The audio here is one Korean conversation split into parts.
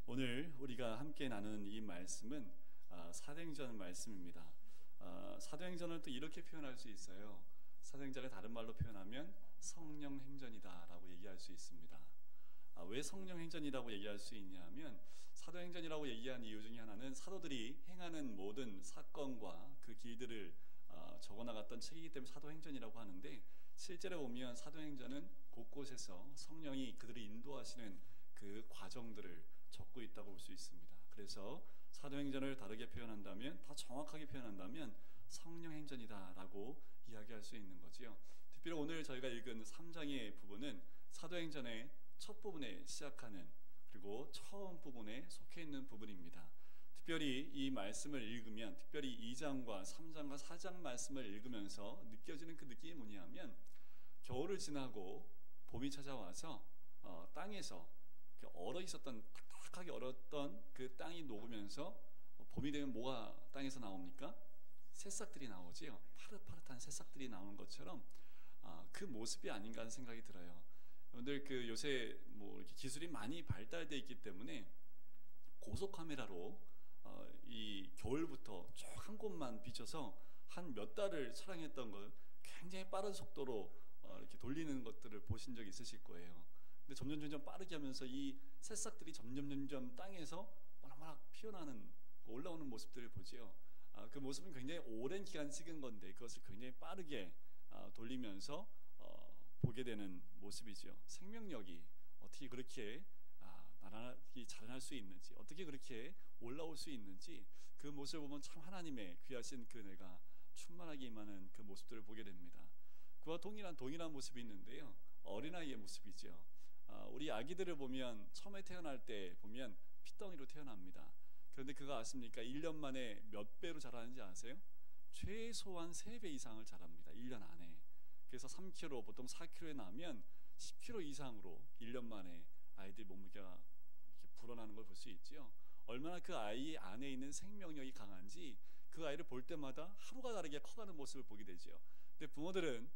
오늘 우리가 함께 나누는 이 말씀은 사도행전 말씀입니다. 사도행전을 또 이렇게 표현할 수 있어요. 사도행전을 다른 말로 표현하면 성령행전이다라고 얘기할 수 있습니다. 왜 성령행전이라고 얘기할 수 있냐면, 사도행전이라고 얘기한 이유 중에 하나는 사도들이 행하는 모든 사건과 그 길들을 적어나갔던 책이기 때문에 사도행전이라고 하는데, 실제로 보면 사도행전은 곳곳에서 성령이 그들을 인도하시는 그 과정들을 적고 있다고 볼 수 있습니다. 그래서 사도행전을 다르게 표현한다면, 더 정확하게 표현한다면 성령행전이다라고 이야기할 수 있는 거지요. 특별히 오늘 저희가 읽은 3장의 부분은 사도행전의 첫 부분에 시작하는, 그리고 처음 부분에 속해 있는 부분입니다. 특별히 이 말씀을 읽으면, 특별히 2장과 3장과 4장 말씀을 읽으면서 느껴지는 그 느낌이 뭐냐면, 겨울을 지나고 봄이 찾아와서 땅에서 얼어 있었던, 탁탁하게 얼었던 그 땅이 녹으면서 봄이 되면 뭐가 땅에서 나옵니까? 새싹들이 나오지요. 파릇파릇한 새싹들이 나오는 것처럼 그 모습이 아닌가 하는 생각이 들어요. 여러분들 그 요새 뭐 이렇게 기술이 많이 발달되어 있기 때문에 고속 카메라로 이 겨울부터 쭉 한 곳만 비춰서 한 몇 달을 촬영했던 걸 굉장히 빠른 속도로 이렇게 돌리는 것들을 보신 적 있으실 거예요. 근데 점점 빠르게 하면서 이 새싹들이 점점 땅에서 모락모락 피어나는, 올라오는 모습들을 보지요. 그 모습은 굉장히 오랜 기간 찍은 건데, 그것을 굉장히 빠르게 돌리면서 보게 되는 모습이죠. 생명력이 어떻게 그렇게 나란히 자라날 수 있는지, 어떻게 그렇게 올라올 수 있는지, 그 모습을 보면 참 하나님의 귀하신 그 은혜가 충만하게 임하는 그 모습들을 보게 됩니다. 그와 동일한 모습이 있는데요, 어린아이의 모습이죠. 우리 아기들을 보면 처음에 태어날 때 보면 핏덩이로 태어납니다. 그런데 그거 아십니까? 1년 만에 몇 배로 자라는지 아세요? 최소한 3배 이상을 자랍니다. 1년 안에. 그래서 3kg, 보통 4kg에 나면 10kg 이상으로 1년 만에 아이들 몸무게가 이렇게 불어나는 걸 볼 수 있죠. 얼마나 그 아이 안에 있는 생명력이 강한지 그 아이를 볼 때마다 하루가 다르게 커가는 모습을 보게 되죠. 근데 부모들은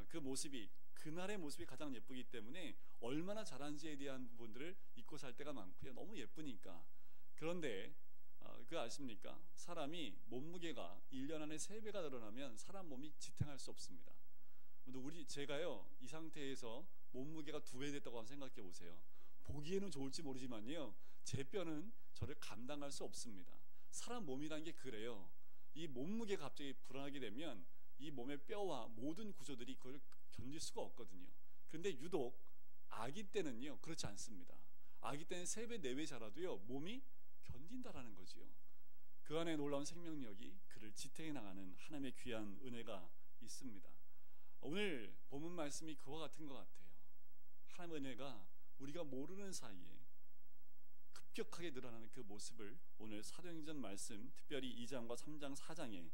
그 모습이, 그날의 모습이 가장 예쁘기 때문에 얼마나 잘하는지에 대한 부분들을 잊고 살 때가 많고요. 너무 예쁘니까. 그런데 그거 아십니까? 사람이 몸무게가 1년 안에 3배가 늘어나면 사람 몸이 지탱할 수 없습니다. 제가요, 이 상태에서 몸무게가 2배 됐다고 한번 생각해 보세요. 보기에는 좋을지 모르지만요, 제 뼈는 저를 감당할 수 없습니다. 사람 몸이란 게 그래요. 이 몸무게가 갑자기 불어나게 되면 이 몸의 뼈와 모든 구조들이 그걸 견딜 수가 없거든요. 그런데 유독 아기 때는요, 그렇지 않습니다. 아기 때는 3배, 4배 자라도요, 몸이 견딘다라는 거지요. 그 안에 놀라운 생명력이 그를 지탱해 나가는 하나님의 귀한 은혜가 있습니다. 오늘 본문 말씀이 그와 같은 것 같아요. 하나님의 은혜가 우리가 모르는 사이에 급격하게 늘어나는 그 모습을 오늘 사도행전 말씀, 특별히 2장과 3장, 4장에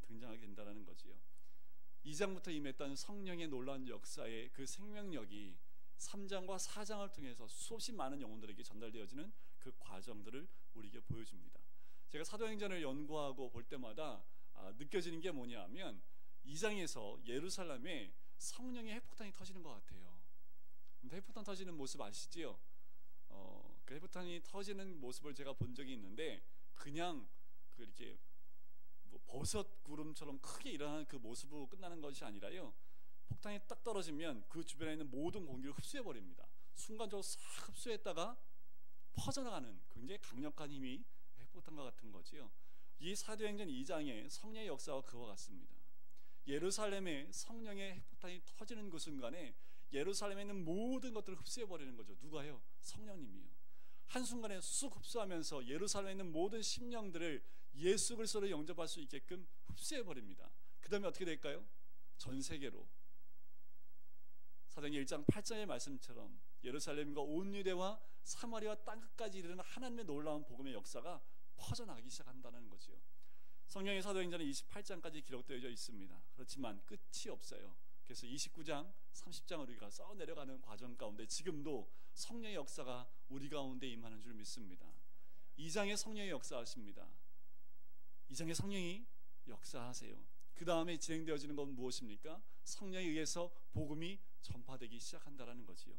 등장하게 된다는 거지요. 2장부터 임했던 성령의 놀라운 역사의 그 생명력이 3장과 4장을 통해서 수없이 많은 영혼들에게 전달되어지는 그 과정들을 우리에게 보여줍니다. 제가 사도행전을 연구하고 볼 때마다 느껴지는 게 뭐냐면, 2장에서 예루살렘에 성령의 핵폭탄이 터지는 것 같아요. 근데 핵폭탄 터지는 모습 아시지요? 그 핵폭탄이 터지는 모습을 제가 본 적이 있는데, 그냥 이렇게 버섯 구름처럼 크게 일어나는 그 모습으로 끝나는 것이 아니라요, 폭탄이 딱 떨어지면 그 주변에 있는 모든 공기를 흡수해버립니다. 순간적으로 싹 흡수했다가 퍼져나가는 굉장히 강력한 힘이 핵폭탄과 같은 거지요. 이 사도행전 2장의 성령의 역사와 그와 같습니다. 예루살렘에 성령의 핵폭탄이 터지는 그 순간에 예루살렘에 있는 모든 것들을 흡수해버리는 거죠. 누가요? 성령님이요. 한순간에 쑥 흡수하면서 예루살렘에 있는 모든 심령들을 예수 그리스도를 영접할 수 있게끔 흡수해버립니다. 그 다음에 어떻게 될까요? 전 세계로, 사도행전 1장 8절의 말씀처럼 예루살렘과 온 유대와 사마리아 땅끝까지 이르는 하나님의 놀라운 복음의 역사가 퍼져나가기 시작한다는 거죠. 성경의 사도행전은 28장까지 기록되어 있습니다. 그렇지만 끝이 없어요. 그래서 29장, 30장을 우리가 써 내려가는 과정 가운데 지금도 성령의 역사가 우리 가운데 임하는 줄 믿습니다. 2장의 성령의 역사하십니다. 2장의 성령이 역사하세요. 그 다음에 진행되어지는 건 무엇입니까? 성령에 의해서 복음이 전파되기 시작한다는 거지요.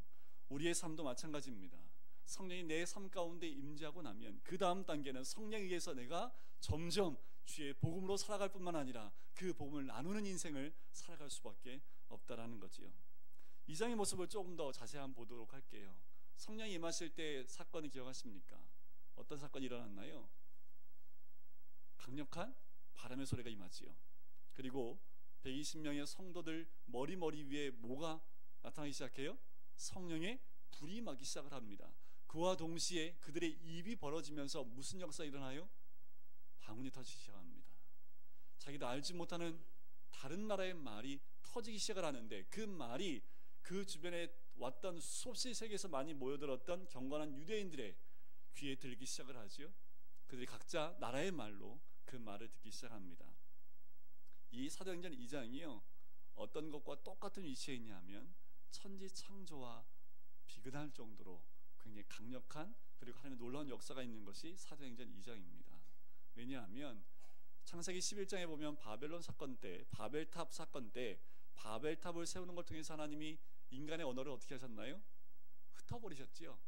우리의 삶도 마찬가지입니다. 성령이 내 삶 가운데 임재하고 나면 그 다음 단계는 성령에 의해서 내가 점점 주의 복음으로 살아갈 뿐만 아니라 그 복음을 나누는 인생을 살아갈 수밖에 없다라는 거지요. 2장의 모습을 조금 더 자세히 한번 보도록 할게요. 성령이 임하실 때 사건을 기억하십니까? 어떤 사건이 일어났나요? 강력한 바람의 소리가 임하지요. 그리고 120명의 성도들 머리 위에 뭐가 나타나기 시작해요? 성령의 불이 임하기 시작을 합니다. 그와 동시에 그들의 입이 벌어지면서 무슨 역사가 일어나요? 방언이 터지기 시작합니다. 자기도 알지 못하는 다른 나라의 말이 터지기 시작을 하는데 그 말이 그 주변에 왔던 수없이 세계에서 많이 모여들었던 경건한 유대인들의 귀에 들기 시작을 하죠. 그들이 각자 나라의 말로 그 말을 듣기 시작합니다. 이 사도행전 2장이요 어떤 것과 똑같은 위치에 있냐면 천지 창조와 비교할 정도로 굉장히 강력한 그리고 하나님의 놀라운 역사가 있는 것이 사도행전 2장입니다. 왜냐하면 창세기 11장에 보면 바벨론 사건 때, 바벨탑 사건 때 바벨탑을 세우는 걸 통해서 하나님이 인간의 언어를 어떻게 하셨나요? 흩어버리셨지요.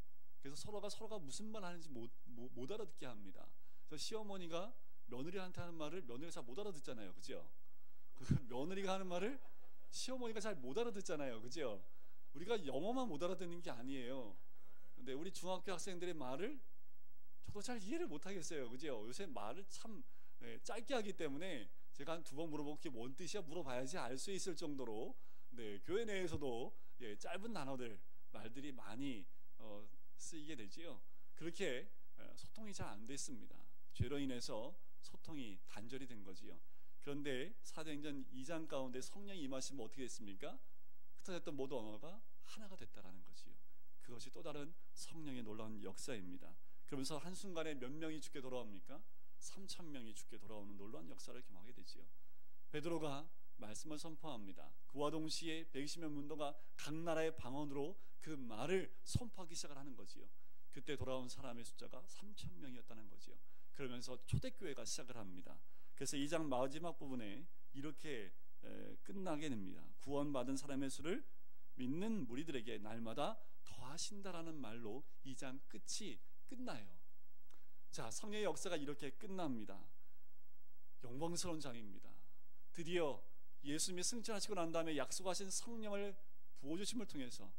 그래서 서로가 무슨 말 하는지 못 알아듣게 합니다. 그래서 시어머니가 며느리한테 하는 말을 며느리가 잘 못 알아듣잖아요, 그죠? 며느리가 하는 말을 시어머니가 잘 못 알아듣잖아요, 그죠? 우리가 영어만 못 알아듣는 게 아니에요. 근데 우리 중학교 학생들의 말을 저도 잘 이해를 못 하겠어요, 그죠? 요새 말을 참 짧게 하기 때문에 제가 한 2번 물어보고 그게 뭔 뜻이야 물어봐야지 알 수 있을 정도로 교회 내에서도 짧은 단어들 말들이 많이 쓰이게 되지요. 그렇게 소통이 잘 안 됐습니다. 죄로 인해서 소통이 단절이 된 거지요. 그런데 사도행전 2장 가운데 성령이 임하시면 어떻게 됐습니까? 흩어졌던 모든 언어가 하나가 됐다라는 거지요. 그것이 또 다른 성령의 놀라운 역사입니다. 그러면서 한순간에 몇 명이 죽게 돌아옵니까? 3,000명이 죽게 돌아오는 놀라운 역사를 경험하게 되지요. 베드로가 말씀을 선포합니다. 그와 동시에 120명 문도가 각 나라의 방언으로 그 말을 선포하기 시작을 하는 거지요. 그때 돌아온 사람의 숫자가 3,000명이었다는 거지요. 그러면서 초대교회가 시작을 합니다. 그래서 2장 마지막 부분에 이렇게 끝나게 됩니다. 구원받은 사람의 수를 믿는 무리들에게 날마다 더하신다라는 말로 2장 끝이 끝나요. 자, 성령의 역사가 이렇게 끝납니다. 영광스러운 장입니다. 드디어 예수님이 승천하시고 난 다음에 약속하신 성령을 부어주심을 통해서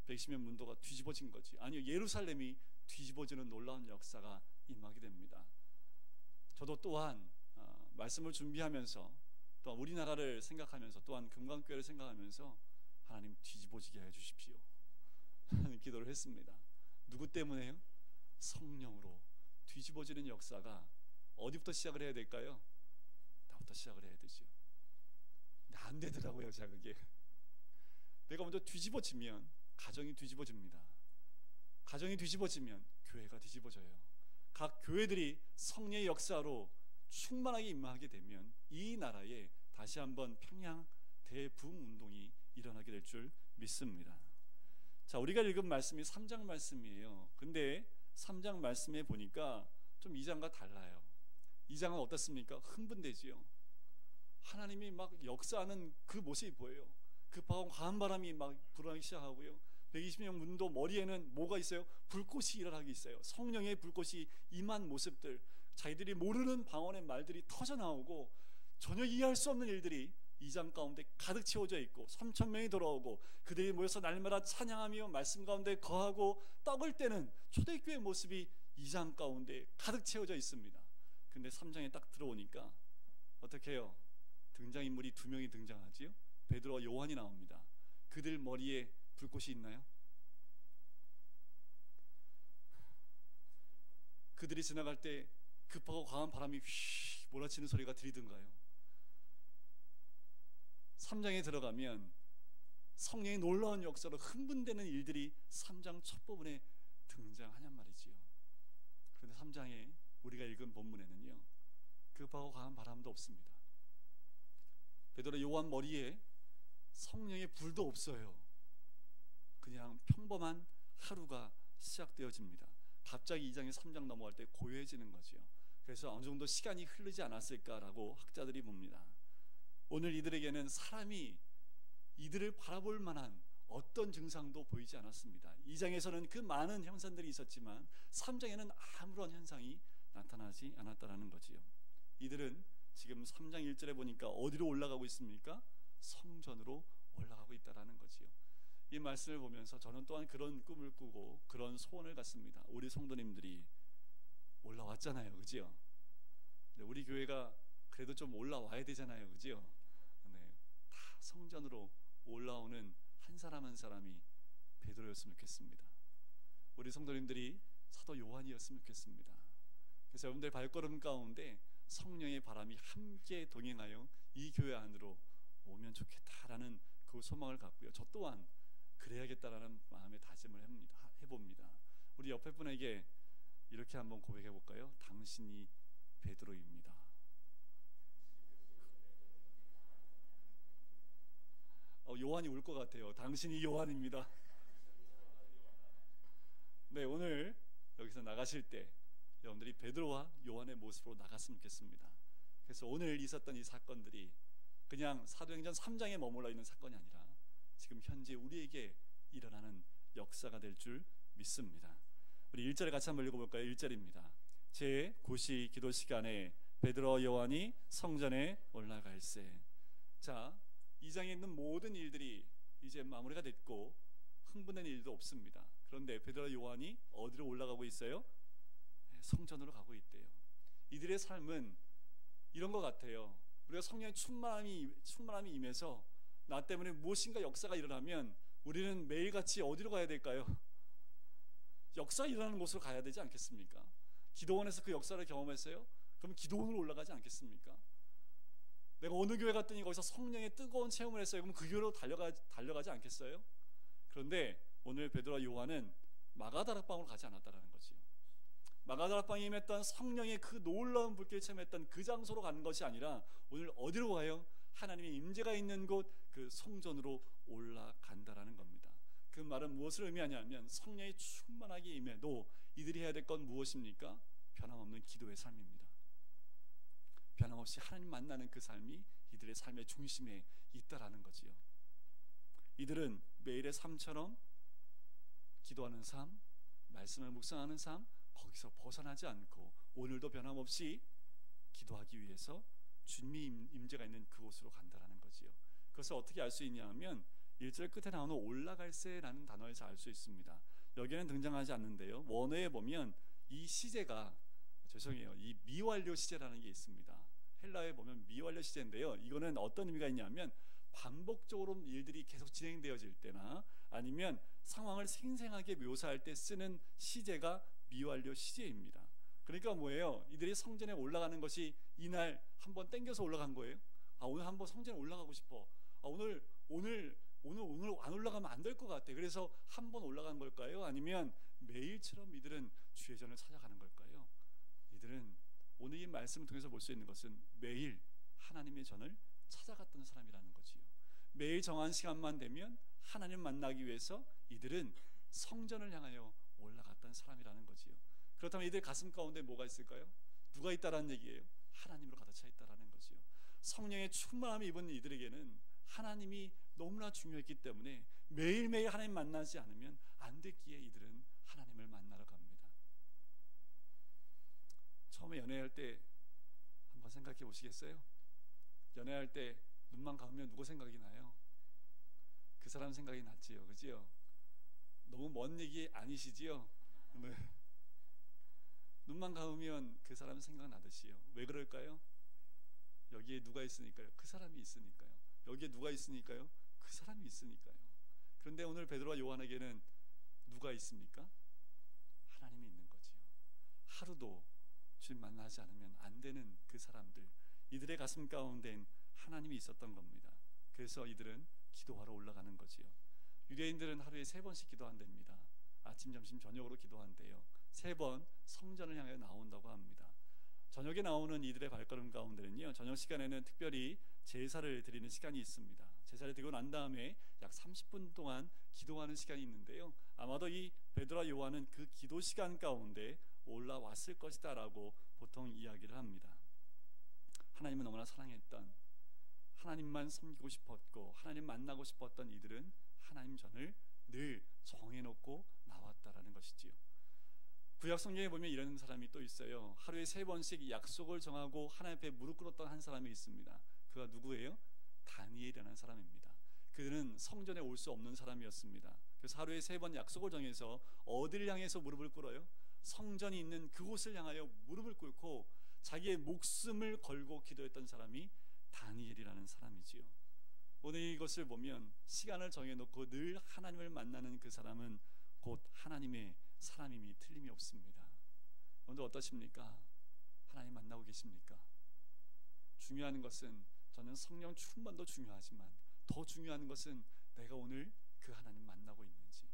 120명 문도가 뒤집어진 거지. 아니요, 예루살렘이 뒤집어지는 놀라운 역사가 임하게 됩니다. 저도 또한 말씀을 준비하면서 또한 우리나라를 생각하면서 또한 금강교회를 생각하면서 하나님 뒤집어지게 해주십시오 하는 기도를 했습니다. 누구 때문에요? 성령으로 뒤집어지는 역사가 어디부터 시작을 해야 될까요? 나부터 시작을 해야 되죠. 근데 안 되더라고요. 자, 그게 내가 먼저 뒤집어지면 가정이 뒤집어집니다. 가정이 뒤집어지면 교회가 뒤집어져요. 각 교회들이 성령의 역사로 충만하게 임하게 되면 이 나라에 다시 한번 평양 대부흥 운동이 일어나게 될 줄 믿습니다. 자, 우리가 읽은 말씀이 3장 말씀이에요. 근데 3장 말씀에 보니까 좀 2장과 달라요. 2장은 어떻습니까? 흥분되지요. 하나님이 막 역사하는 그 모습이 보여요. 급하고 강한 바람이 막 불어나기 시작하고요. 120명 문도 머리에는 뭐가 있어요? 불꽃이 일어나기 있어요. 성령의 불꽃이 임한 모습들, 자기들이 모르는 방언의 말들이 터져 나오고 전혀 이해할 수 없는 일들이 2장 가운데 가득 채워져 있고 3,000명이 돌아오고 그들이 모여서 날마다 찬양하며 말씀 가운데 거하고 떡을 떼는 초대교회 모습이 2장 가운데 가득 채워져 있습니다. 근데 3장에 딱 들어오니까 어떻게 해요? 등장인물이 2명이 등장하지요. 베드로와 요한이 나옵니다. 그들 머리에 불꽃이 있나요? 그들이 지나갈 때 급하고 강한 바람이 휘 몰아치는 소리가 들리던가요? 3장에 들어가면 성령의 놀라운 역사로 흥분되는 일들이 3장 첫 부분에 등장하냔 말이지요. 그런데 3장에 우리가 읽은 본문에는요, 급하고 강한 바람도 없습니다. 베드로 요한 머리에 성령의 불도 없어요. 그냥 평범한 하루가 시작되어집니다. 갑자기 2장에 3장 넘어갈 때 고요해지는 거죠. 그래서 어느 정도 시간이 흐르지 않았을까라고 학자들이 봅니다. 오늘 이들에게는 사람이 이들을 바라볼 만한 어떤 증상도 보이지 않았습니다. 2장에서는 그 많은 현상들이 있었지만 3장에는 아무런 현상이 나타나지 않았다라는 거지요. 이들은 지금 3장 1절에 보니까 어디로 올라가고 있습니까? 성전으로 올라가고 있다라는 거지요. 이 말씀을 보면서 저는 또한 그런 꿈을 꾸고 그런 소원을 갖습니다. 우리 성도님들이 올라왔잖아요, 그지요? 우리 교회가 그래도 좀 올라와야 되잖아요, 그지요? 네, 다 성전으로 올라오는 한 사람 한 사람이 베드로였으면 좋겠습니다. 우리 성도님들이 사도 요한이었으면 좋겠습니다. 그래서 여러분들 발걸음 가운데 성령의 바람이 함께 동행하여 이 교회 안으로 오면 좋겠다라는 그 소망을 갖고요. 저 또한 그래야겠다라는 마음의 다짐을 해봅니다. 우리 옆에 분에게 이렇게 한번 고백해 볼까요? 당신이 베드로입니다. 요한이 울 것 같아요. 당신이 요한입니다. 네, 오늘 여기서 나가실 때 여러분들이 베드로와 요한의 모습으로 나갔으면 좋겠습니다. 그래서 오늘 있었던 이 사건들이 그냥 사도행전 3장에 머물러 있는 사건이 아니라 지금 현재 우리에게 일어나는 역사가 될 줄 믿습니다. 우리 1절에 같이 한번 읽어볼까요? 1절입니다. 제9시 기도 시간에 베드로와 요한이 성전에 올라갈새. 자, 2장에 있는 모든 일들이 이제 마무리가 됐고 흥분된 일도 없습니다. 그런데 베드로와 요한이 어디로 올라가고 있어요? 성전으로 가고 있대요. 이들의 삶은 이런 것 같아요. 우리가 성령의 충만함이 임해서 나 때문에 무엇인가 역사가 일어나면 우리는 매일같이 어디로 가야 될까요? 역사가 일어나는 곳으로 가야 되지 않겠습니까? 기도원에서 그 역사를 경험했어요? 그럼 기도원으로 올라가지 않겠습니까? 내가 어느 교회 갔더니 거기서 성령의 뜨거운 체험을 했어요. 그럼 그 교회로 달려가지 않겠어요? 그런데 오늘 베드로와 요한은 마가다락방으로 가지 않았다라는 거지요. 마가다락방에 임했던 성령의 그 놀라운 불길을 체험했던 그 장소로 가는 것이 아니라 오늘 어디로 가요? 하나님의 임재가 있는 곳, 그 성전으로 올라간다라는 겁니다. 그 말은 무엇을 의미하냐면 성령이 충만하게 임해도 이들이 해야 될 건 무엇입니까? 변함없는 기도의 삶입니다. 변함없이 하나님 만나는 그 삶이 이들의 삶의 중심에 있다라는 거지요. 이들은 매일의 삶처럼 기도하는 삶, 말씀을 묵상하는 삶, 거기서 벗어나지 않고 오늘도 변함없이 기도하기 위해서 주님의 임재가 있는 그곳으로 간다라는 거지요. 그것을 어떻게 알 수 있냐 하면 1절 끝에 나오는 올라갈새라는 단어에서 알 수 있습니다. 여기에는 등장하지 않는데요. 원어에 보면 이 시제가 이 미완료 시제라는 게 있습니다. 헬라어에 보면 미완료 시제인데요. 이거는 어떤 의미가 있냐면 반복적으로 일들이 계속 진행되어질 때나 아니면 상황을 생생하게 묘사할 때 쓰는 시제가 미완료 시제입니다. 그러니까 뭐예요? 이들이 성전에 올라가는 것이 이날 한번 땡겨서 올라간 거예요. 오늘 한번 성전에 올라가고 싶어. 오늘 안 올라가면 안 될 것 같아. 그래서 한번 올라간 걸까요? 아니면 매일처럼 이들은 주의 전을 찾아가는 걸까요? 이들은 오늘 이 말씀을 통해서 볼 수 있는 것은 매일 하나님의 전을 찾아갔던 사람이라는 거지요. 매일 정한 시간만 되면 하나님 만나기 위해서 이들은 성전을 향하여 올라갔던 사람이라는 거지요. 그렇다면 이들 가슴 가운데 뭐가 있을까요? 누가 있다라는 얘기예요? 하나님으로 가득 차 있다라는 거지요. 성령의 충만함이 입은 이들에게는 하나님이 너무나 중요했기 때문에 매일매일 하나님 만나지 않으면 안 됐기에 이들은 하나님을 만나러 갑니다. 처음에 연애할 때 한번 생각해 보시겠어요? 연애할 때 눈만 감으면 누구 생각이 나요? 그 사람 생각이 났지요, 그지요? 너무 먼 얘기 아니시지요? 네. 눈만 감으면 그 사람 생각나듯이요. 왜 그럴까요? 여기에 누가 있으니까요? 그 사람이 있으니까요. 여기에 누가 있으니까요? 그 사람이 있으니까요. 그런데 오늘 베드로와 요한에게는 누가 있습니까? 하나님이 있는 거지요. 하루도 주님 만나지 않으면 안 되는 그 사람들, 이들의 가슴 가운데엔 하나님이 있었던 겁니다. 그래서 이들은 기도하러 올라가는 거지요. 유대인들은 하루에 3번씩 기도한답니다. 아침, 점심, 저녁으로 기도한대요. 3번 성전을 향해 나온다고 합니다. 저녁에 나오는 이들의 발걸음 가운데는요, 저녁 시간에는 특별히 제사를 드리는 시간이 있습니다. 제사를 드리고 난 다음에 약 30분 동안 기도하는 시간이 있는데요, 아마도 이 베드로와 요한은 그 기도 시간 가운데 올라왔을 것이다 라고 보통 이야기를 합니다. 하나님을 너무나 사랑했던, 하나님만 섬기고 싶었고 하나님 만나고 싶었던 이들은 하나님 전을 늘 정해놓고 나왔다라는 것이지요. 구약 성경에 보면 이런 사람이 또 있어요. 하루에 3번씩 약속을 정하고 하나님 앞에 무릎 꿇었던 한 사람이 있습니다. 그가 누구예요? 다니엘이라는 사람입니다. 그는 성전에 올 수 없는 사람이었습니다. 그래서 하루에 3번 약속을 정해서 어디를 향해서 무릎을 꿇어요? 성전이 있는 그곳을 향하여 무릎을 꿇고 자기의 목숨을 걸고 기도했던 사람이 다니엘이라는 사람이지요. 오늘 이것을 보면 시간을 정해놓고 늘 하나님을 만나는 그 사람은 곧 하나님의 사람임이 틀림이 없습니다. 오늘 어떠십니까? 하나님 만나고 계십니까? 중요한 것은 저는 성령 충만도 중요하지만 더 중요한 것은 내가 오늘 그 하나님 만나고 있는지,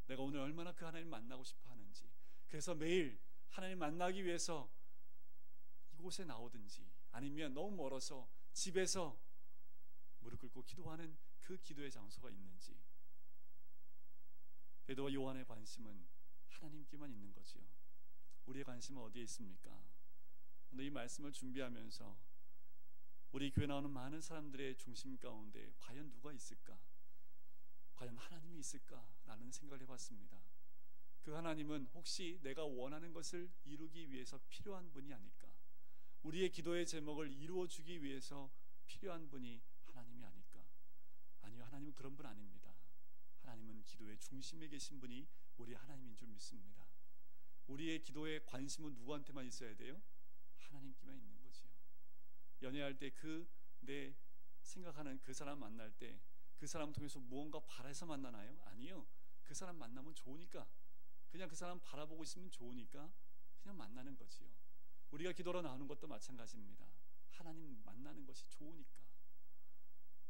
내가 오늘 얼마나 그 하나님 만나고 싶어 하는지. 그래서 매일 하나님 만나기 위해서 이곳에 나오든지 아니면 너무 멀어서 집에서 무릎 꿇고 기도하는 그 기도의 장소가 있는지. 베드로와 요한의 관심은 하나님께만 있는 거지요. 우리의 관심은 어디에 있습니까? 오늘 이 말씀을 준비하면서 우리 교회 나오는 많은 사람들의 중심 가운데 과연 누가 있을까? 과연 하나님이 있을까라는 생각을 해봤습니다. 그 하나님은 혹시 내가 원하는 것을 이루기 위해서 필요한 분이 아닐까? 우리의 기도의 제목을 이루어주기 위해서 필요한 분이 하나님이 아닐까? 아니요, 하나님은 그런 분 아닙니다. 하나님은 기도의 중심에 계신 분이 우리 하나님인 줄 믿습니다. 우리의 기도의 관심은 누구한테만 있어야 돼요? 하나님께만 있는 거지요. 연애할 때 내 생각하는 그 사람 만날 때 그 사람 통해서 무언가 바라서 만나나요? 아니요. 그 사람 만나면 좋으니까, 그냥 그 사람 바라보고 있으면 좋으니까 그냥 만나는 거지요. 우리가 기도로 나오는 것도 마찬가지입니다. 하나님 만나는 것이 좋으니까,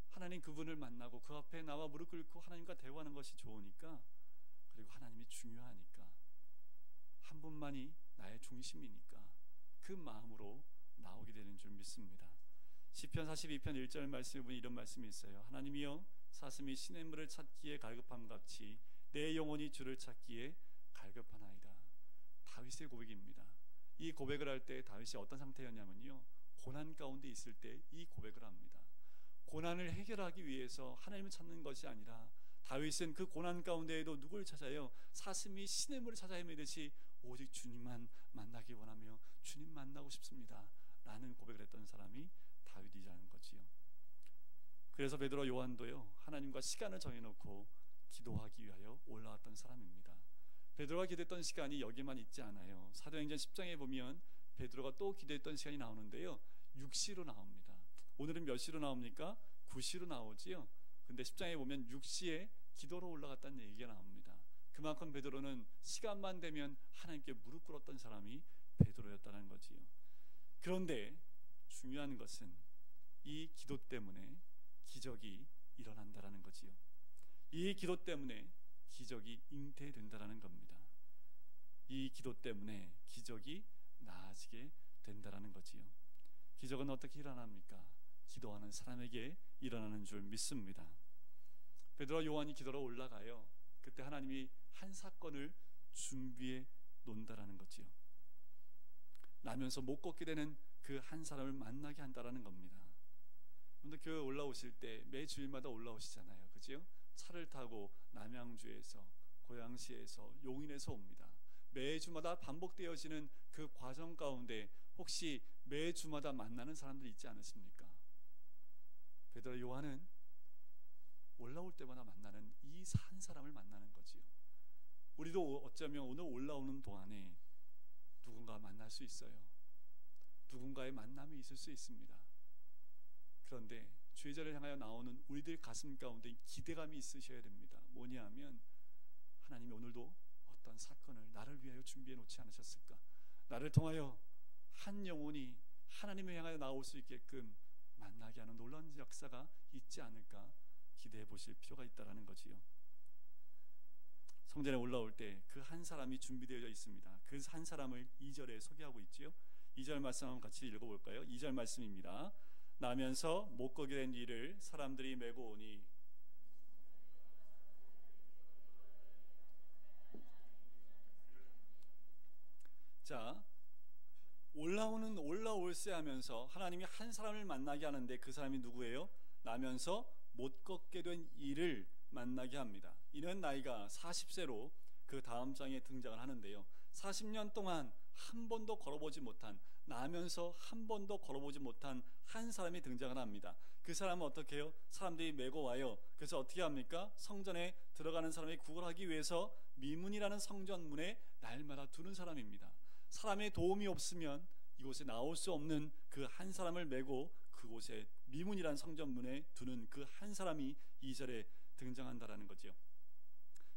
하나님 그분을 만나고 그 앞에 나와 무릎 꿇고 하나님과 대화하는 것이 좋으니까, 그리고 하나님이 중요하니까, 한 분만이 나의 중심이니까 그 마음으로 나오게 되는 줄 믿습니다. 시편 42편 1절 말씀에 보면 이런 말씀이 있어요. 하나님이여, 사슴이 시냇물을 찾기에 갈급함 같이 내 영혼이 주를 찾기에 갈급하나이다. 다윗의 고백입니다. 이 고백을 할 때 다윗이 어떤 상태였냐면요, 고난 가운데 있을 때 이 고백을 합니다. 고난을 해결하기 위해서 하나님을 찾는 것이 아니라 다윗은 그 고난 가운데에도 누구를 찾아요? 사슴이 시냇물을 찾아 헤매듯이 오직 주님만 만나기 원하며 주님 만나고 싶습니다 라는 고백을 했던 사람이 다윗이라는 거지요. 그래서 베드로 요한도요, 하나님과 시간을 정해놓고 기도하기 위하여 올라왔던 사람입니다. 베드로가 기도했던 시간이 여기만 있지 않아요. 사도행전 10장에 보면 베드로가 또 기도했던 시간이 나오는데요, 6시로 나옵니다. 오늘은 몇 시로 나옵니까? 9시로 나오지요. 근데 10장에 보면 6시에 기도로 올라갔다는 얘기가 나옵니다. 그만큼 베드로는 시간만 되면 하나님께 무릎 꿇었던 사람이 베드로였다는 거지요. 그런데 중요한 것은 이 기도 때문에 기적이 일어난다라는 거지요. 이 기도 때문에 기적이 잉태된다라는 겁니다. 이 기도 때문에 기적이 나아지게 된다라는 거지요. 기적은 어떻게 일어납니까? 기도하는 사람에게 일어나는 줄 믿습니다. 베드로와 요한이 기도로 올라가요. 그때 하나님이 한 사건을 준비해 놓는다라는 거지요. 나면서 못 걷게 되는 그 한 사람을 만나게 한다라는 겁니다. 근데 교회 올라오실 때 매 주일마다 올라오시잖아요, 그죠? 차를 타고 남양주에서, 고양시에서, 용인에서 옵니다. 매주마다 반복되어지는 그 과정 가운데 혹시 매주마다 만나는 사람들이 있지 않으십니까? 베드로 요한은 올라올 때마다 만나는 이 한 사람을 만나는 거지요. 우리도 어쩌면 오늘 올라오는 동안에 누군가 만날 수 있어요. 누군가의 만남이 있을 수 있습니다. 그런데 주의자를 향하여 나오는 우리들 가슴 가운데 기대감이 있으셔야 됩니다. 뭐냐 하면 하나님이 오늘도 어떤 사건을 나를 위하여 준비해 놓지 않으셨을까? 나를 통하여 한 영혼이 하나님을 향하여 나올 수 있게끔 만나게 하는 놀라운 역사가 있지 않을까 기대해 보실 필요가 있다라는 거지요. 성전에 올라올 때 그 한 사람이 준비되어 있습니다. 그 한 사람을 2절에 소개하고 있지요. 2절 말씀 한번 같이 읽어볼까요? 2절 말씀입니다. 나면서 못 걷게 된 이를 사람들이 메고 오니 자, 올라올세 하면서 하나님이 한 사람을 만나게 하는데 그 사람이 누구예요? 나면서 못 걷게 된 이를 만나게 합니다. 이는 나이가 40세로 그 다음 장에 등장을 하는데요. 40년 동안 한 번도 걸어보지 못한, 나면서 한 번도 걸어보지 못한 한 사람이 등장을 합니다. 그 사람은 어떻게 해요? 사람들이 메고 와요. 그래서 어떻게 합니까? 성전에 들어가는 사람이 구걸하기 위해서 미문이라는 성전문에 날마다 두는 사람입니다. 사람의 도움이 없으면 이곳에 나올 수 없는 그 한 사람을 메고 그곳에 미문이라는 성전문에 두는 그 한 사람이 2절에 등장한다라는 거죠.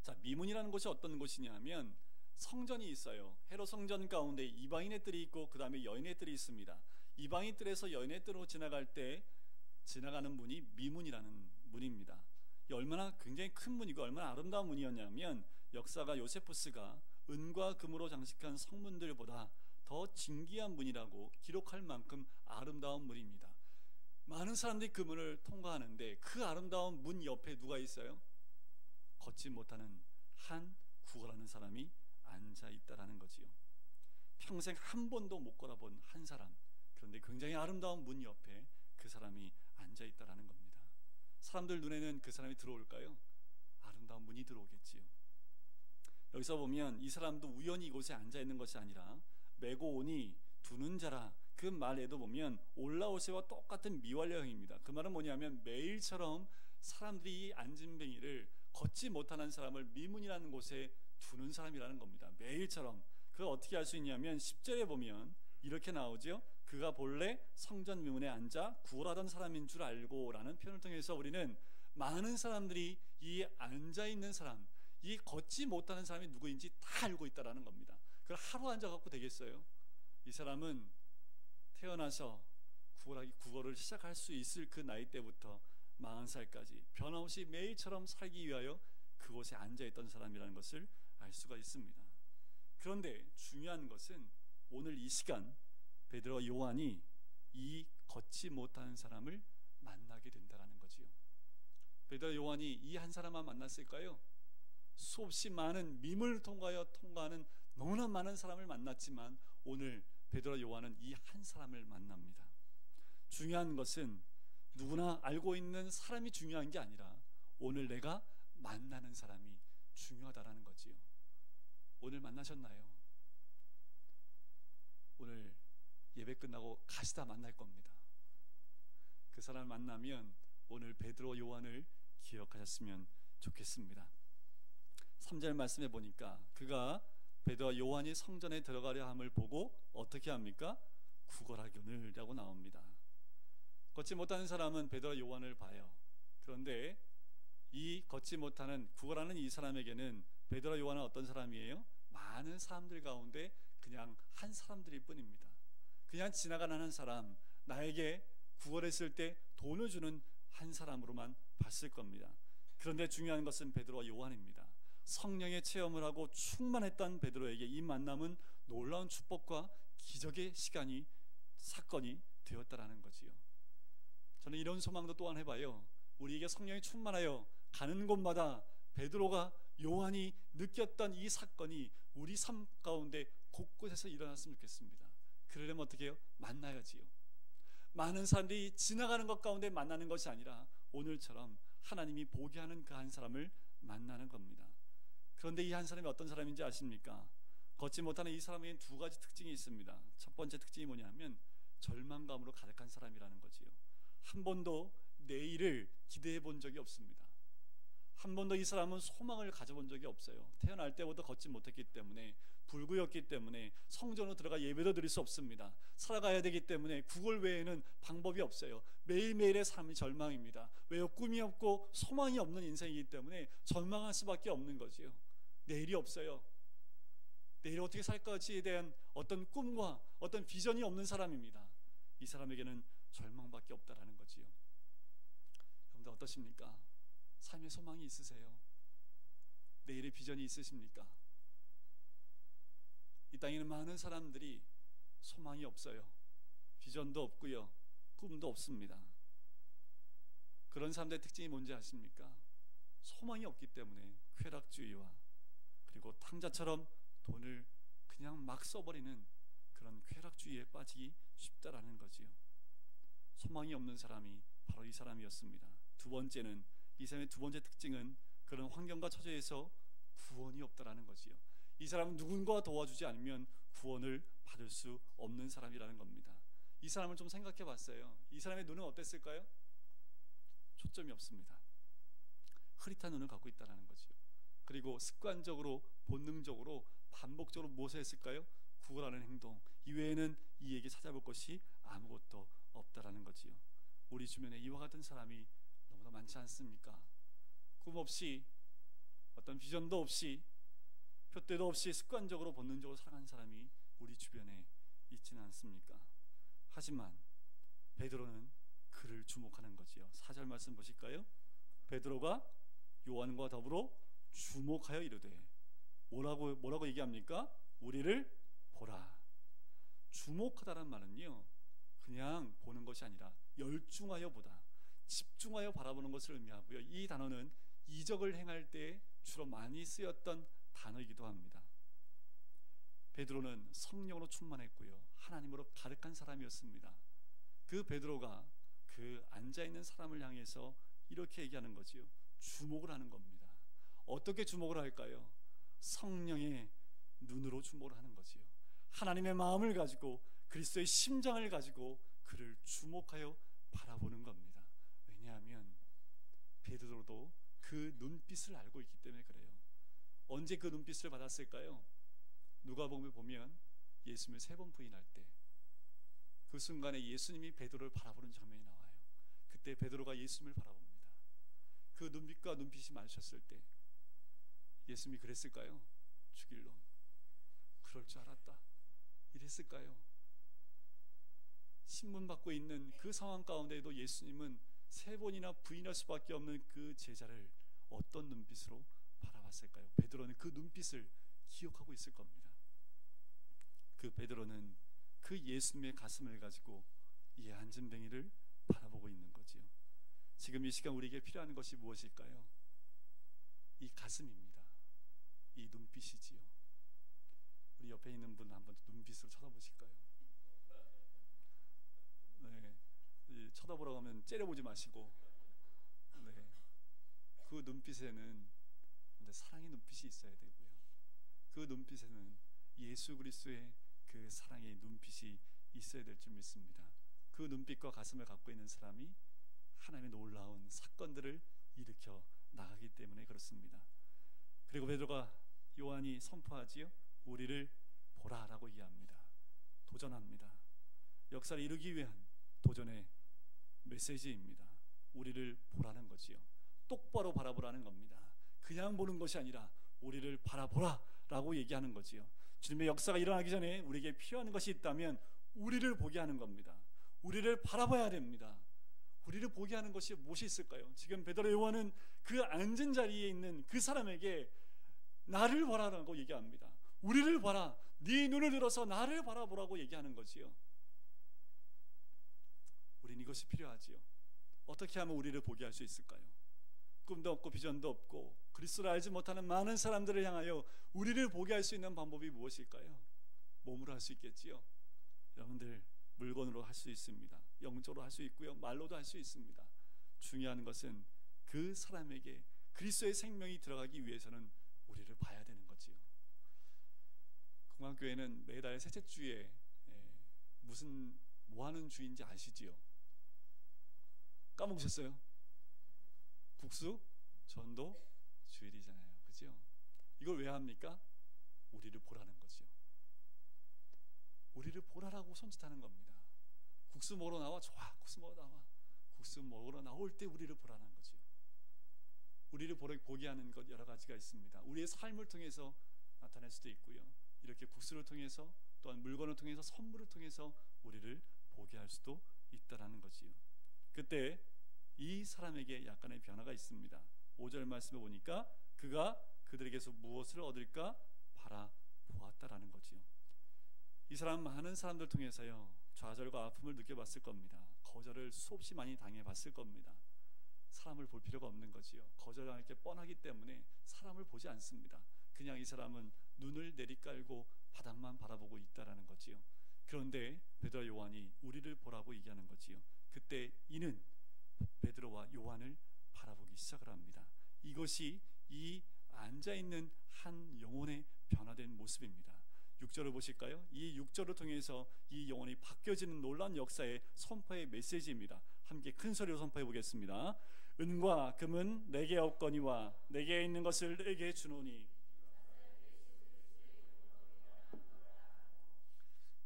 자, 미문이라는 곳이 어떤 곳이냐 하면 성전이 있어요. 헤롯 성전 가운데 이방인의 뜰이 있고 그 다음에 여인의 뜰이 있습니다. 이방인 뜰에서 여인의 뜰로 지나갈 때 지나가는 문이 미문이라는 문입니다. 얼마나 굉장히 큰 문이고 얼마나 아름다운 문이었냐면 역사가 요세푸스가 은과 금으로 장식한 성문들보다 더 진귀한 문이라고 기록할 만큼 아름다운 문입니다. 많은 사람들이 그 문을 통과하는데 그 아름다운 문 옆에 누가 있어요? 걷지 못하는 한 구걸하는 사람이 앉아 있다라는 거지요. 평생 한 번도 못 걸어본 한 사람, 그런데 굉장히 아름다운 문 옆에 그 사람이 앉아 있다라는 겁니다. 사람들 눈에는 그 사람이 들어올까요? 아름다운 문이 들어오겠지요. 여기서 보면 이 사람도 우연히 이곳에 앉아 있는 것이 아니라 메고 오니 두는 자라, 그 말에도 보면 올라오세와 똑같은 미완료형입니다. 그 말은 뭐냐면 매일처럼 사람들이 이 앉은뱅이를 걷지 못하는 사람을 미문이라는 곳에 두는 사람이라는 겁니다. 매일처럼. 그걸 어떻게 알 수 있냐면 10절에 보면 이렇게 나오죠. 그가 본래 성전 미문에 앉아 구걸하던 사람인 줄 알고 라는 표현을 통해서 우리는 많은 사람들이 이 앉아있는 사람, 이 걷지 못하는 사람이 누구인지 다 알고 있다라는 겁니다. 그걸 하루 앉아갖고 되겠어요? 이 사람은 태어나서 구걸을 시작할 수 있을 그 나이 때부터 40살까지 변함없이 매일처럼 살기 위하여 그곳에 앉아있던 사람이라는 것을 알 수가 있습니다. 그런데 중요한 것은 오늘 이 시간 베드로와 요한이 이 걷지 못하는 사람을 만나게 된다는 거지요. 베드로와 요한이 이 한 사람만 만났을까요? 수없이 많은 밈을 통과하여 통과하는 너무나 많은 사람을 만났지만 오늘 베드로와 요한은 이 한 사람을 만납니다. 중요한 것은 누구나 알고 있는 사람이 중요한 게 아니라 오늘 내가 만나는 사람이 중요하다라는 거지요. 오늘 만나셨나요? 오늘 예배 끝나고 가시다 만날 겁니다. 그 사람을 만나면 오늘 베드로 요한을 기억하셨으면 좋겠습니다. 3절 말씀해 보니까 그가 베드로와 요한이 성전에 들어가려 함을 보고 어떻게 합니까? 구걸하거늘이라고 나옵니다. 걷지 못하는 사람은 베드로와 요한을 봐요. 그런데 이 걷지 못하는 구걸하는 이 사람에게는 베드로와 요한은 어떤 사람이에요? 많은 사람들 가운데 그냥 한 사람들일 뿐입니다. 그냥 지나가는 한 사람, 나에게 구걸했을 때 돈을 주는 한 사람으로만 봤을 겁니다. 그런데 중요한 것은 베드로와 요한입니다. 성령의 체험을 하고 충만했던 베드로에게 이 만남은 놀라운 축복과 기적의 사건이 되었다라는 거지요. 저는 이런 소망도 또한 해봐요. 우리에게 성령이 충만하여 가는 곳마다 베드로가 요한이 느꼈던 이 사건이 우리 삶 가운데 곳곳에서 일어났으면 좋겠습니다. 그러려면 어떻게 해요? 만나야지요. 많은 사람들이 지나가는 것 가운데 만나는 것이 아니라 오늘처럼 하나님이 보게 하는 그 한 사람을 만나는 겁니다. 그런데 이 한 사람이 어떤 사람인지 아십니까? 걷지 못하는 이 사람에게는 두 가지 특징이 있습니다. 첫 번째 특징이 뭐냐면 절망감으로 가득한 사람이라는 거지요. 한 번도 내일을 기대해 본 적이 없습니다. 한 번도 이 사람은 소망을 가져본 적이 없어요. 태어날 때부터 걷지 못했기 때문에, 불구였기 때문에 성전으로 들어가 예배도 드릴 수 없습니다. 살아가야 되기 때문에 구걸 외에는 방법이 없어요. 매일매일의 삶이 절망입니다. 왜요? 꿈이 없고 소망이 없는 인생이기 때문에 절망할 수밖에 없는 거지요. 내일이 없어요. 내일 어떻게 살까지에 대한 어떤 꿈과 어떤 비전이 없는 사람입니다. 이 사람에게는 절망밖에 없다라는 거지요. 여러분들 어떠십니까? 삶의 소망이 있으세요? 내일의 비전이 있으십니까? 이 땅에는 많은 사람들이 소망이 없어요. 비전도 없고요, 꿈도 없습니다. 그런 사람들의 특징이 뭔지 아십니까? 소망이 없기 때문에 쾌락주의와 그리고 탕자처럼 돈을 그냥 막 써버리는 그런 쾌락주의에 빠지기 쉽다라는 거지요. 소망이 없는 사람이 바로 이 사람이었습니다. 두 번째는, 이 사람의 두 번째 특징은 그런 환경과 처지에서 구원이 없다라는 거지요. 이 사람은 누군가 도와주지 않으면 구원을 받을 수 없는 사람이라는 겁니다. 이 사람을 좀 생각해 봤어요. 이 사람의 눈은 어땠을까요? 초점이 없습니다. 흐릿한 눈을 갖고 있다는 거죠. 그리고 습관적으로, 본능적으로, 반복적으로 무엇을 했을까요? 구걸하는 행동 이외에는 이에게 찾아볼 것이 아무것도 없다라는 거지요. 우리 주변에 이와 같은 사람이 너무나 많지 않습니까? 꿈 없이, 어떤 비전도 없이, 표대도 없이 습관적으로 본능적으로 살아가는 사람이 우리 주변에 있지는 않습니까? 하지만 베드로는 그를 주목하는 거지요. 4절 말씀 보실까요? 베드로가 요한과 더불어 주목하여 이르되, 뭐라고 얘기합니까? 우리를 보라. 주목하다란 말은요, 그냥 보는 것이 아니라 열중하여 보다, 집중하여 바라보는 것을 의미하고요. 이 단어는 이적을 행할 때 주로 많이 쓰였던 단어이기도 합니다. 베드로는 성령으로 충만했고요, 하나님으로 가득한 사람이었습니다. 그 베드로가 그 앉아있는 사람을 향해서 이렇게 얘기하는 거지요. 주목을 하는 겁니다. 어떻게 주목을 할까요? 성령의 눈으로 주목을 하는 거지요. 하나님의 마음을 가지고, 그리스도의 심장을 가지고 그를 주목하여 바라보는 겁니다. 왜냐하면 베드로도 그 눈빛을 알고 있기 때문에 그래요. 언제 그 눈빛을 받았을까요? 누가복음에 보면 예수님을 3번 부인할 때 그 순간에 예수님이 베드로를 바라보는 장면이 나와요. 그때 베드로가 예수님을 바라봅니다. 그 눈빛과 눈빛이 마주쳤을 때 예수님이 그랬을까요? 죽일 놈, 그럴 줄 알았다, 이랬을까요? 신문받고 있는 그 상황 가운데에도 예수님은 3번이나 부인할 수밖에 없는 그 제자를 어떤 눈빛으로 바라봤을까요? 베드로는 그 눈빛을 기억하고 있을 겁니다. 그 베드로는 그 예수님의 가슴을 가지고 이 안진뱅이를 바라보고 있는 거지요. 지금 이 시간 우리에게 필요한 것이 무엇일까요? 이 가슴입니다. 이 눈빛이지요. 우리 옆에 있는 분 한번 눈빛으로 쳐다보실까요? 네, 쳐다보라고 하면 째려보지 마시고, 네, 그 눈빛에는 사랑의 눈빛이 있어야 되고요, 그 눈빛에는 예수 그리스도의 그 사랑의 눈빛이 있어야 될 줄 믿습니다. 그 눈빛과 가슴을 갖고 있는 사람이 하나님의 놀라운 사건들을 일으켜 나가기 때문에 그렇습니다. 그리고 베드로가, 요한이 선포하지요. 우리를 보라라고 얘기합니다. 도전합니다. 역사를 이루기 위한 도전의 메시지입니다. 우리를 보라는 거지요. 똑바로 바라보라는 겁니다. 그냥 보는 것이 아니라 우리를 바라보라라고 얘기하는 거지요. 주님의 역사가 일어나기 전에 우리에게 필요한 것이 있다면 우리를 보게 하는 겁니다. 우리를 바라봐야 됩니다. 우리를 보게 하는 것이 무엇이 있을까요? 지금 베드로, 요한은 그 앉은 자리에 있는 그 사람에게 나를 보라라고 얘기합니다. 우리를 봐라, 네 눈을 들어서 나를 바라보라고 얘기하는 거지요. 우린 이것이 필요하지요. 어떻게 하면 우리를 보게 할 수 있을까요? 꿈도 없고 비전도 없고 그리스도를 알지 못하는 많은 사람들을 향하여 우리를 보게 할 수 있는 방법이 무엇일까요? 몸으로 할 수 있겠지요. 여러분들, 물건으로 할 수 있습니다. 영적으로 할 수 있고요, 말로도 할 수 있습니다. 중요한 것은 그 사람에게 그리스도의 생명이 들어가기 위해서는 우리를 봐야 되는 거지요. 공항교회는 매달 셋째 주에 무슨 뭐 하는 주인지 아시지요? 까먹으셨어요? 국수, 전도, 주일이잖아요. 그죠? 이걸 왜 합니까? 우리를 보라는 거죠. 우리를 보라라고 손짓하는 겁니다. 국수 먹으러 나와? 좋아, 국수 먹으러 나와. 국수 먹으러 나올 때 우리를 보라는 거죠. 우리를 보게 하는 것 여러 가지가 있습니다. 우리의 삶을 통해서 나타낼 수도 있고요, 이렇게 국수를 통해서, 또한 물건을 통해서, 선물을 통해서 우리를 보게 할 수도 있다라는 거지요. 그때 이 사람에게 약간의 변화가 있습니다. 5절 말씀에 보니까 그가 그들에게서 무엇을 얻을까 바라보았다라는 거지요. 이 사람 많은 사람들 통해서요, 좌절과 아픔을 느껴봤을 겁니다. 거절을 수없이 많이 당해봤을 겁니다. 사람을 볼 필요가 없는 거지요. 거절당할 게 뻔하기 때문에 사람을 보지 않습니다. 그냥 이 사람은 눈을 내리깔고 바닥만 바라보고 있다라는 거지요. 그런데 베드로와 요한이 우리를 보라고 얘기하는 거지요. 그때 이는 베드로와 요한을 바라보기 시작을 합니다. 이것이 이 앉아있는 한 영혼의 변화된 모습입니다. 6절을 보실까요? 이 6절을 통해서 이 영혼이 바뀌어지는 놀라운 역사의 선포의 메시지입니다. 함께 큰 소리로 선포해 보겠습니다. 은과 금은 내게 없거니와 내게 있는 것을 내게 주노니.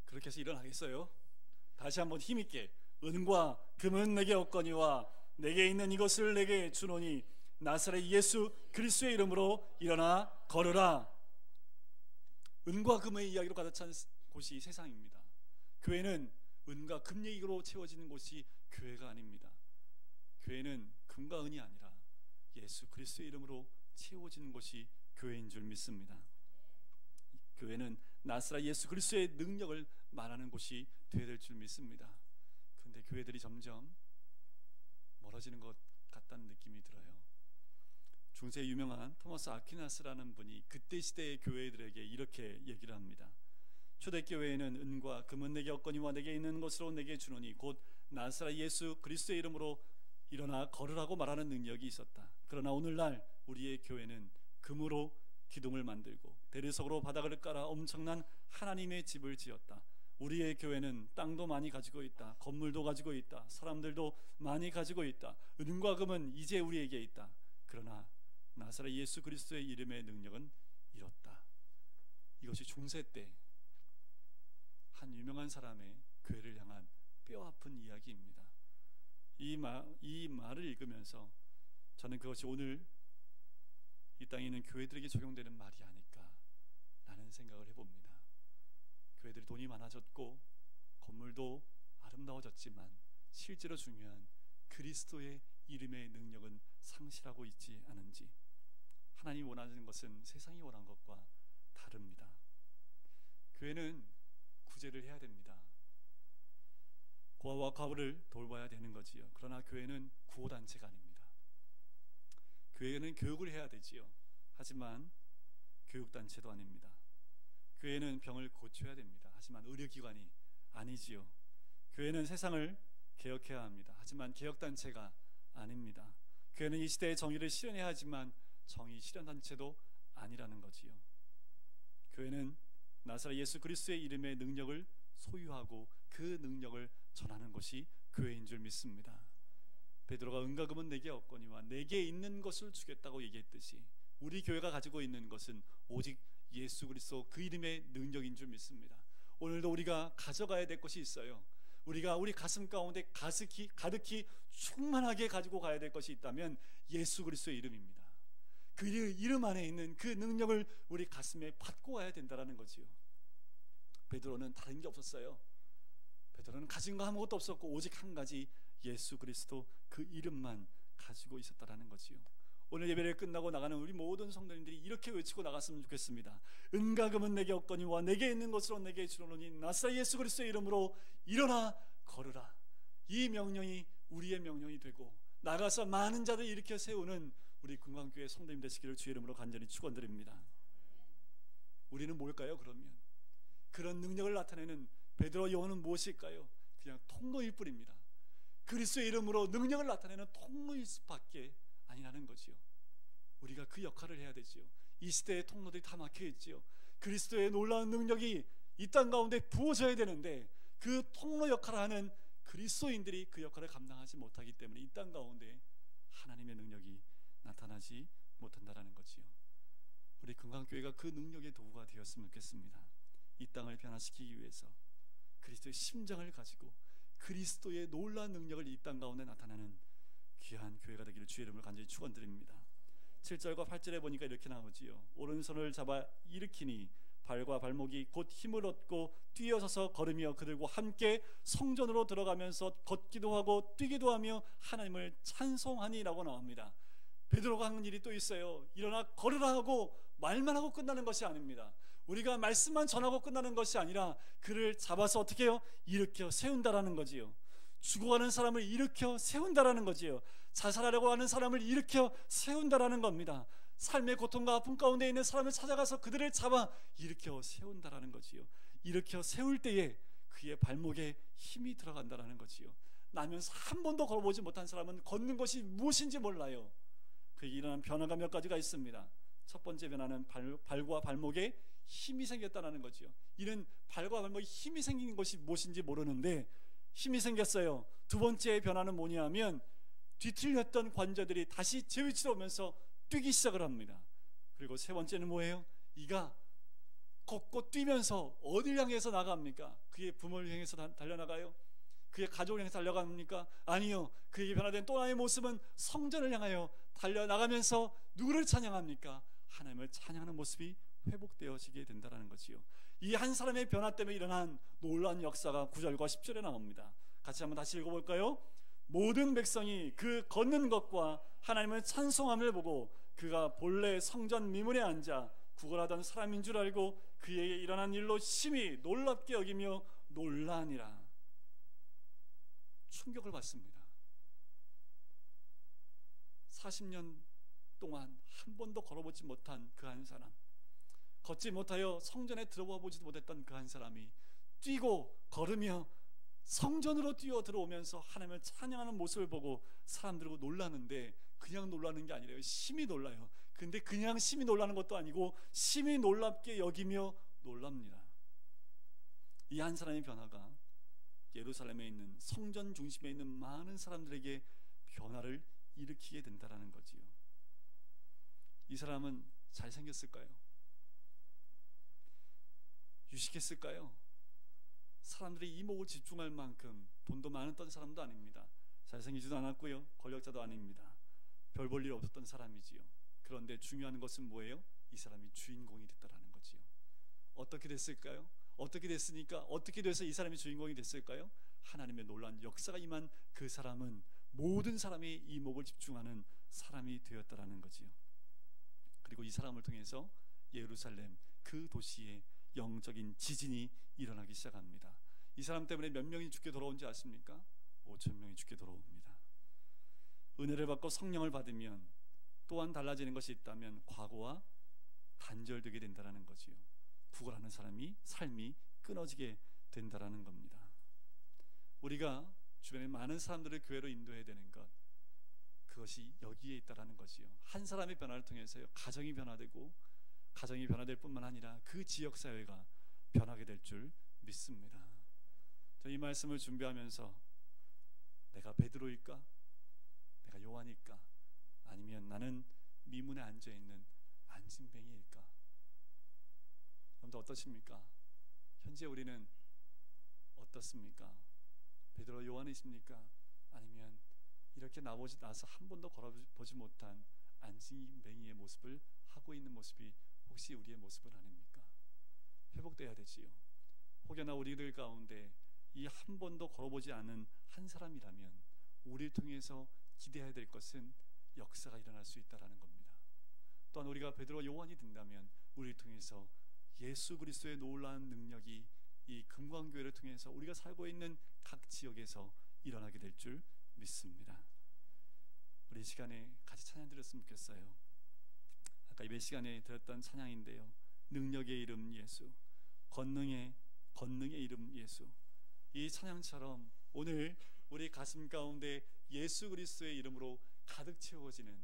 그렇게 해서 일어나겠어요? 다시 한번 힘있게. 은과 금은 내게 없거니와 내게 있는 이것을 내게 주노니 나사렛 예수 그리스도의 이름으로 일어나 걸으라. 은과 금의 이야기로 가득 찬 곳이 세상입니다. 교회는 은과 금 얘기로 채워지는 곳이 교회가 아닙니다. 교회는 금과 은이 아니라 예수 그리스도의 이름으로 채워지는 곳이 교회인 줄 믿습니다. 교회는 나사렛 예수 그리스도의 능력을 말하는 곳이 되어야 될 줄 믿습니다. 그런데 교회들이 점점 멀어지는 것 같다는 느낌이 들어요. 중세 유명한 토마스 아퀴나스라는 분이 그때 시대의 교회들에게 이렇게 얘기를 합니다. 초대교회에는 은과 금은 내게 없거니와 내게 있는 것으로 내게 주노니 곧 나사렛 예수 그리스도의 이름으로 일어나 걸으라고 말하는 능력이 있었다. 그러나 오늘날 우리의 교회는 금으로 기둥을 만들고 대리석으로 바닥을 깔아 엄청난 하나님의 집을 지었다. 우리의 교회는 땅도 많이 가지고 있다. 건물도 가지고 있다. 사람들도 많이 가지고 있다. 은과 금은 이제 우리에게 있다. 그러나 나사렛 예수 그리스도의 이름의 능력은 잃었다. 이것이 중세 때 한 유명한 사람의 교회를 향한 뼈아픈 이야기입니다. 이 말을 읽으면서 저는 그것이 오늘 이 땅에 있는 교회들에게 적용되는 말이 아닐까 라는 생각을 해봅니다. 교회들이 돈이 많아졌고 건물도 아름다워졌지만 실제로 중요한 그리스도의 이름의 능력은 상실하고 있지 않은지. 하나님이 원하는 것은 세상이 원한 것과 다릅니다. 교회는 구제를 해야 됩니다. 고아와 과부를 돌봐야 되는 거지요. 그러나 교회는 구호단체가 아닙니다. 교회는 교육을 해야 되지요. 하지만 교육단체도 아닙니다. 교회는 병을 고쳐야 됩니다. 하지만 의료기관이 아니지요. 교회는 세상을 개혁해야 합니다. 하지만 개혁단체가 아닙니다. 교회는 이 시대의 정의를 실현해야 하지만 정의 실현단체도 아니라는 거지요. 교회는 나사렛 예수 그리스도의 이름의 능력을 소유하고 그 능력을 전하는 것이 교회인 줄 믿습니다. 베드로가 은과 금은 내게 없거니와 내게 있는 것을 주겠다고 얘기했듯이 우리 교회가 가지고 있는 것은 오직 예수 그리스도 그 이름의 능력인 줄 믿습니다. 오늘도 우리가 가져가야 될 것이 있어요. 우리가 우리 가슴 가운데 가득히 충만하게 가지고 가야 될 것이 있다면 예수 그리스도의 이름입니다. 그 이름 안에 있는 그 능력을 우리 가슴에 받고 와야 된다는 거지요. 베드로는 다른 게 없었어요. 베드로는 가진 거 아무것도 없었고 오직 한 가지 예수 그리스도 그 이름만 가지고 있었다라는 거지요. 오늘 예배를 끝나고 나가는 우리 모든 성도님들이 이렇게 외치고 나갔으면 좋겠습니다. 은과 금은 내게 없거니와 내게 있는 것으로 내게 주노니 나사렛 예수 그리스도의 이름으로 일어나 걸으라. 이 명령이 우리의 명령이 되고 나가서 많은 자들 일으켜 세우는 우리 금강교회 성도님 되시기를 주의 이름으로 간절히 축원드립니다. 우리는 뭘까요? 그러면 그런 능력을 나타내는 베드로 요한은 무엇일까요? 그냥 통로일 뿐입니다. 그리스도의 이름으로 능력을 나타내는 통로일 수밖에 아니라는 거지요. 우리가 그 역할을 해야 되지요. 이 시대의 통로들이 다 막혀 있지요. 그리스도의 놀라운 능력이 이 땅 가운데 부어져야 되는데 그 통로 역할을 하는 그리스도인들이 그 역할을 감당하지 못하기 때문에 이 땅 가운데 하나님의 능력이 나타나지 못한다라는 거지요. 우리 금강교회가 그 능력의 도구가 되었으면 좋겠습니다. 이 땅을 변화시키기 위해서 그리스도의 심장을 가지고 그리스도의 놀라운 능력을 이 땅 가운데 나타내는 귀한 교회가 되기를 주의 이름으로 간절히 축원드립니다. 7절과 8절에 보니까 이렇게 나오지요. 오른손을 잡아 일으키니 발과 발목이 곧 힘을 얻고 뛰어서서 걸으며 그들과 함께 성전으로 들어가면서 걷기도 하고 뛰기도 하며 하나님을 찬송하니라고 나옵니다. 베드로가 하는 일이 또 있어요. 일어나 걸으라 하고 말만 하고 끝나는 것이 아닙니다. 우리가 말씀만 전하고 끝나는 것이 아니라 그를 잡아서 어떻게 해요? 일으켜 세운다라는 거지요. 죽어가는 사람을 일으켜 세운다라는 거지요. 자살하려고 하는 사람을 일으켜 세운다라는 겁니다. 삶의 고통과 아픔 가운데 있는 사람을 찾아가서 그들을 잡아 일으켜 세운다라는 거지요. 일으켜 세울 때에 그의 발목에 힘이 들어간다라는 거지요. 나면서 한 번도 걸어보지 못한 사람은 걷는 것이 무엇인지 몰라요. 그에게 일어난 변화가 몇 가지가 있습니다. 첫 번째 변화는 발과 발목에 힘이 생겼다는 거지요. 이는 발과 발목에 힘이 생긴 것이 무엇인지 모르는데 힘이 생겼어요. 두 번째 변화는 뭐냐면 뒤틀렸던 관절들이 다시 제 위치로 오면서 뛰기 시작을 합니다. 그리고 세 번째는 뭐예요? 이가 걷고 뛰면서 어딜 향해서 나갑니까? 그의 부모를 향해서 달려나가요? 그의 가족을 향해서 달려갑니까? 아니요. 그에게 변화된 또 하나의 모습은 성전을 향하여 달려나가면서 누구를 찬양합니까? 하나님을 찬양하는 모습이 회복되어지게 된다는 거지요. 이 한 사람의 변화 때문에 일어난 놀라운 역사가 9절과 10절에 나옵니다. 같이 한번 다시 읽어볼까요? 모든 백성이 그 걷는 것과 하나님을 찬송함을 보고 그가 본래 성전 미문에 앉아 구걸하던 사람인 줄 알고 그에게 일어난 일로 심히 놀랍게 여기며 놀라니라. 충격을 받습니다. 40년 동안 한 번도 걸어보지 못한 그 한 사람, 걷지 못하여 성전에 들어와 보지도 못했던 그 한 사람이 뛰고 걸으며 성전으로 뛰어 들어오면서 하나님을 찬양하는 모습을 보고 사람들이 놀라는데, 그냥 놀라는 게 아니라요, 심히 놀라요. 근데 그냥 심히 놀라는 것도 아니고 심히 놀랍게 여기며 놀랍니다. 이 한 사람의 변화가 예루살렘에 있는 성전 중심에 있는 많은 사람들에게 변화를 일으키게 된다는 거지요. 이 사람은 잘생겼을까요? 유식했을까요? 사람들이 이목을 집중할 만큼 돈도 많았던 사람도 아닙니다. 잘생기지도 않았고요, 권력자도 아닙니다. 별 볼 일 없었던 사람이지요. 그런데 중요한 것은 뭐예요? 이 사람이 주인공이 됐다라는 거지요. 어떻게 됐을까요? 어떻게 됐으니까, 어떻게 돼서 이 사람이 주인공이 됐을까요? 하나님의 놀라운 역사가 임한 그 사람은 모든 사람의 이목을 집중하는 사람이 되었다라는 거지요. 그리고 이 사람을 통해서 예루살렘 그 도시에 영적인 지진이 일어나기 시작합니다. 이 사람 때문에 몇 명이 죽게 돌아온지 아십니까? 5,000명이 죽게 돌아옵니다. 은혜를 받고 성령을 받으면 또한 달라지는 것이 있다면 과거와 단절되게 된다는 거지요. 구걸하는 사람이 삶이 끊어지게 된다는 겁니다. 우리가 주변에 많은 사람들을 교회로 인도해야 되는 것, 그것이 여기에 있다는 거지요. 한 사람의 변화를 통해서요, 가정이 변화되고, 가정이 변화될 뿐만 아니라 그 지역사회가 변하게 될 줄 믿습니다. 저 이 말씀을 준비하면서 내가 베드로일까? 내가 요한일까? 아니면 나는 미문에 앉아있는 안진뱅이일까? 여러분들 어떠십니까? 현재 우리는 어떻습니까? 베드로 요한이십니까? 아니면 이렇게 나서 한 번도 걸어보지 못한 안진뱅이의 모습을 하고 있는 모습이 혹시 우리의 모습은 아닙니까? 회복돼야 되지요. 혹여나 우리들 가운데 이 한 번도 걸어보지 않은 한 사람이라면 우리를 통해서 기대해야 될 것은 역사가 일어날 수 있다는 겁니다. 또한 우리가 베드로 요한이 된다면 우리를 통해서 예수 그리스도의 놀라운 능력이 이 금광교회를 통해서 우리가 살고 있는 각 지역에서 일어나게 될 줄 믿습니다. 우리 이 시간에 같이 찬양 드렸으면 좋겠어요. 아까 예배 시간에 드렸던 찬양인데요, 능력의 이름 예수, 권능의 이름 예수. 이 찬양처럼 오늘 우리 가슴 가운데 예수 그리스도의 이름으로 가득 채워지는,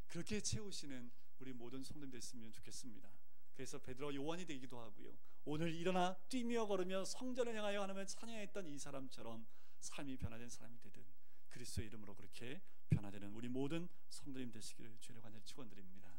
그렇게 채우시는 우리 모든 성도님 됐으면 좋겠습니다. 그래서 베드로 요한이 되기도 하고요, 오늘 일어나 뛰며 걸으며 성전을 향하여 하나님을 찬양했던 이 사람처럼 삶이 변화된 사람이 되든 그리스도의 이름으로 그렇게 변화되는 우리 모든 성도님 되시기를 주의 간절히 축원드립니다.